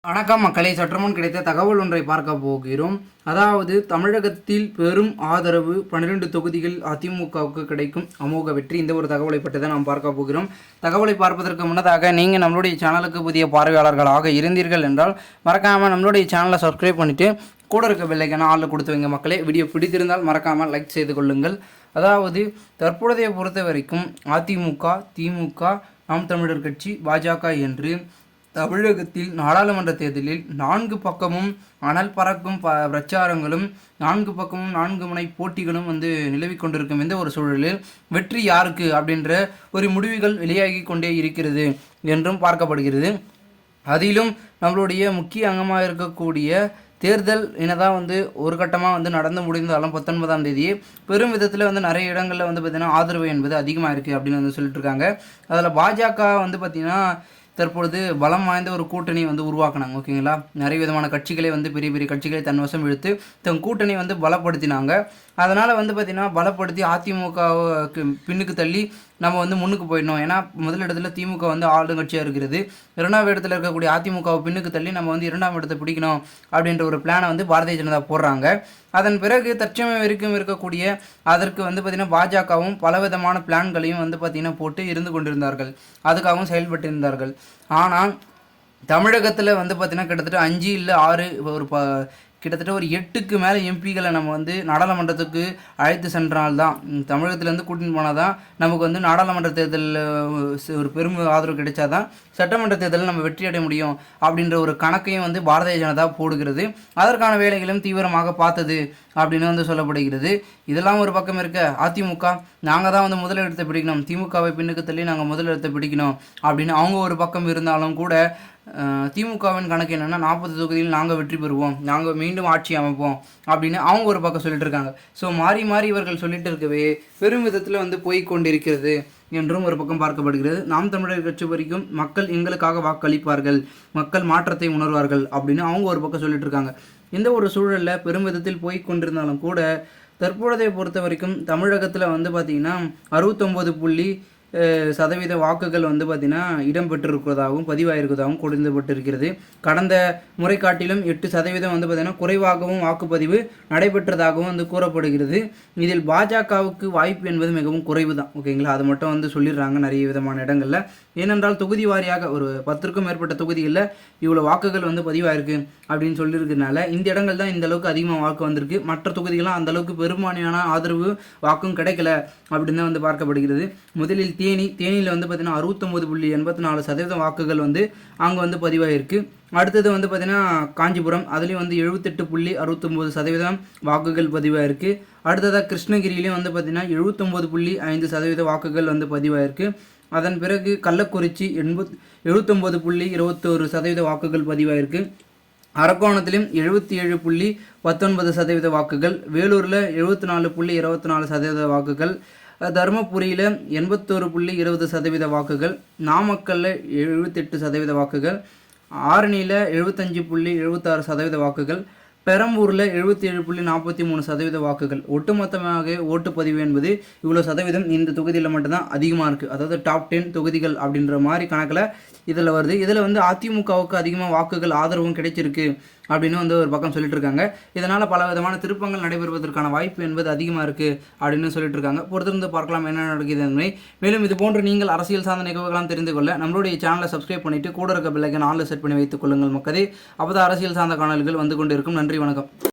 வணக்கம் மக்களை, சற்றுமுன் கிடைத்த தகவல் ஒன்றை பார்க்க போகிறோம். அதாவது தமிழகத்தில் பெரும் ஆதரவு 12 தொகுதிகள் அதிமுகவுக்கு கிடைக்கும் அமோக வெற்றி. இந்த ஒரு தகவலை பற்றி தான் நாம் பார்க்க போகிறோம். தகவலை பார்ப்பதற்கு முன்னதாக நீங்கள் நம்மளுடைய சேனலுக்கு புதிய பார்வையாளர்களாக இருந்தீர்கள் என்றால் மறக்காமல் நம்மளுடைய சேனலை சப்ஸ்கிரைப் பண்ணிவிட்டு கூட இருக்க பெல்லைக்கான ஆளில் கொடுத்து வைங்க மக்களே. வீடியோ பிடித்திருந்தால் மறக்காமல் லைக் செய்து கொள்ளுங்கள். அதாவது தற்பொழுதைய பொறுத்த வரைக்கும் அதிமுக, திமுக, நாம் தமிழர் கட்சி, பாஜக என்று தமிழகத்தில் நாடாளுமன்ற தேர்தலில் 4 பக்கமும் அனல் பறக்கும் பிரச்சாரங்களும் 4 பக்கமும் 4 முனை போட்டிகளும் நிலவி கொண்டிருக்கும் இந்த ஒரு சூழலில் வெற்றி யாருக்கு அப்படின்ற ஒரு முடிவுகள் வெளியாகி கொண்டே இருக்கிறது என்றும் பார்க்கப்படுகிறது. அதிலும் நம்மளுடைய முக்கிய அங்கமாக இருக்கக்கூடிய தேர்தல் என்னதான் ஒரு கட்டமாக நடந்து முடிந்தாலும் 19ஆம் தேதி பெரும் விதத்தில் நிறைய இடங்களில் பார்த்திங்கன்னா ஆதரவு என்பது அதிகமாக இருக்குது அப்படின்னு சொல்லிட்டு இருக்காங்க. அதில் பாஜக பார்த்திங்கன்னா தற்பொழுது பலம் வாய்ந்த ஒரு கூட்டணி உருவாக்குனாங்க. ஓகேங்களா, நிறைய விதமான கட்சிகளை பெரிய பெரிய கட்சிகளை தன்வசம் இழுத்து தன் கூட்டணி பலப்படுத்தினாங்க. அதனால் பார்த்திங்கன்னா பலப்படுத்தி அதிமுகவுக்கு பின்னுக்கு தள்ளி நம்ம முன்னுக்கு போயிடணும். ஏன்னா முதலிடத்தில் திமுக ஆளுங்கட்சியாக இருக்கிறது. 2ஆவது இடத்துல இருக்கக்கூடிய அதிமுகவை பின்னுக்கு தள்ளி நம்ம 2ஆம் இடத்தை பிடிக்கணும் அப்படின்ற ஒரு பிளானை பாரதிய ஜனதா போடுறாங்க. அதன் பிறகு தற்சமயம் வரைக்கும் இருக்கக்கூடிய அதற்கு பார்த்திங்கன்னா பாஜகவும் பலவிதமான பிளான்களையும் பார்த்திங்கன்னா போட்டு இருந்து கொண்டிருந்தார்கள். அதுக்காகவும் செயல்பட்டு இருந்தார்கள். ஆனால் தமிழகத்தில் பார்த்திங்கன்னா கிட்டத்தட்ட 5 இல்லை 6 கிட்டத்தட்ட ஒரு 8க்கு மேலே எம்பிகளை நம்ம நாடாளுமன்றத்துக்கு அழைத்து சென்றால்தான், தமிழகத்திலேருந்து கூட்டின்னு போனால் தான் நமக்கு நாடாளுமன்ற தேர்தலில் ஒரு பெரும் ஆதரவு கிடைச்சாதான் சட்டமன்ற தேர்தலில் நம்ம வெற்றி அடைய முடியும் அப்படின்ற ஒரு கணக்கையும் பாரதிய ஜனதா போடுகிறது. அதற்கான வேலைகளும் தீவிரமாக பார்த்தது அப்படின்னு சொல்லப்படுகிறது. இதெல்லாம் ஒரு பக்கம் இருக்க, அதிமுக நாங்கள் தான் முதலிடத்தை பிடிக்கணும், திமுகவை பின்னுக்கு தள்ளி நாங்கள் முதலிடத்தை பிடிக்கணும் அப்படின்னு அவங்க ஒரு பக்கம் இருந்தாலும் கூட திமுகவின் கணக்கு என்னென்னா 40 தொகுதியில் நாங்கள் வெற்றி பெறுவோம், நாங்கள் மீண்டும் ஆட்சி அமைப்போம் அப்படின்னு அவங்க ஒரு பக்கம் சொல்லிட்டு இருக்காங்க. ஸோ மாறி மாறி இவர்கள் சொல்லிட்டு இருக்கவே பெரும் விதத்தில் போய் கொண்டிருக்கிறது என்றும் ஒரு பக்கம் பார்க்கப்படுகிறது. நாம் தமிழர் கட்சி வரைக்கும் மக்கள் எங்களுக்காக வாக்களிப்பார்கள், மக்கள் மாற்றத்தை உணர்வார்கள் அப்படின்னு அவங்க ஒரு பக்கம் சொல்லிட்டு இருக்காங்க. இந்த ஒரு சூழலில் பெரும் விதத்தில் போய் கொண்டிருந்தாலும் கூட தற்பொழுதை பொறுத்த வரைக்கும் தமிழகத்தில் பார்த்திங்கன்னா 69% வாக்குகள் பார்த்திங்கன்னா இடம்பெற்றிருக்கிறதாகவும் பதிவாயிருக்கிறதாகவும் கொடுக்கப்பட்டிருக்கிறது. கடந்த முறை காட்டிலும் 8% பார்த்திங்கன்னா குறைவாகவும் வாக்குப்பதிவு நடைபெற்றதாகவும் கூறப்படுகிறது. இதில் பாஜகவுக்கு வாய்ப்பு என்பது மிகவும் குறைவு தான். ஓகேங்களா, அது மட்டும் சொல்லிடுறாங்க நிறைய விதமான இடங்களில். ஏனென்றால் தொகுதி வாரியாக ஒரு 10க்கும் மேற்பட்ட தொகுதிகளில் இவ்வளோ வாக்குகள் பதிவாயிருக்கு அப்படின்னு சொல்லியிருக்கிறதுனால இந்த இடங்கள் தான் இந்த அளவுக்கு அதிகமாக வாக்கு வந்திருக்கு. மற்ற தொகுதிகள்லாம் அந்த அளவுக்கு பெரும்பான்மையான ஆதரவு வாக்கும் கிடைக்கல அப்படின்னு தான் பார்க்கப்படுகிறது. முதலில் தேனியில் பார்த்திங்கன்னா 69.84% வாக்குகள் அங்கே பதிவாயிருக்கு. அடுத்தது பார்த்திங்கன்னா காஞ்சிபுரம், அதுலேயும் 78.69% வாக்குகள் பதிவாயிருக்கு. அடுத்ததாக கிருஷ்ணகிரியிலையும் பார்த்திங்கன்னா 79.5% வாக்குகள் பதிவாயிருக்கு. அதன் பிறகு கள்ளக்குறிச்சி 79.21% வாக்குகள் பதிவாயிருக்கு. அரக்கோணத்திலும் 77.19% வாக்குகள், வேலூரில் 74.24% வாக்குகள், தருமபுரியில் 81.20% வாக்குகள், நாமக்கல்லில் 78% வாக்குகள், ஆரணியில் 75.76% வாக்குகள், பெரம்பூரில் 77.43% வாக்குகள். ஒட்டுமொத்தமாக ஓட்டுப்பதிவு என்பது இவ்வளோ சதவீதம் இந்த தொகுதியில் மட்டும்தான் அதிகமாக இருக்குது. அதாவது டாப் 10 தொகுதிகள் அப்படின்ற மாதிரி கணக்கில் இதில் வருது. இதில் அதிமுகவுக்கு அதிகமாக வாக்குகள் ஆதரவும் கிடைச்சிருக்கு அப்படின்னு ஒரு பக்கம் சொல்லிட்டு இருக்காங்க. இதனால் பல விதமான திருப்பங்கள் நடைபெறுவதற்கான வாய்ப்பு என்பது அதிகமாக இருக்குது அப்படின்னு சொல்லிட்டு இருக்காங்க. பொறுத்திருந்து பார்க்கலாம் என்ன நடக்குது என்பதை. மேலும் இது போன்று நீங்கள் அரசியல் சார்ந்த நிகழ்வுகளாம் தெரிந்து கொள்ள நம்மளுடைய சேனலை சப்ஸ்கிரைப் பண்ணிவிட்டு கூட இருக்க பெல்லைக்கான ஆன்ல செட் பண்ணி வைத்துக் கொள்ளுங்கள் மக்களே. அப்போதான் அரசியல் சார்ந்த காணொலிகள் கொண்டு இருக்கும். நன்றி, வணக்கம்.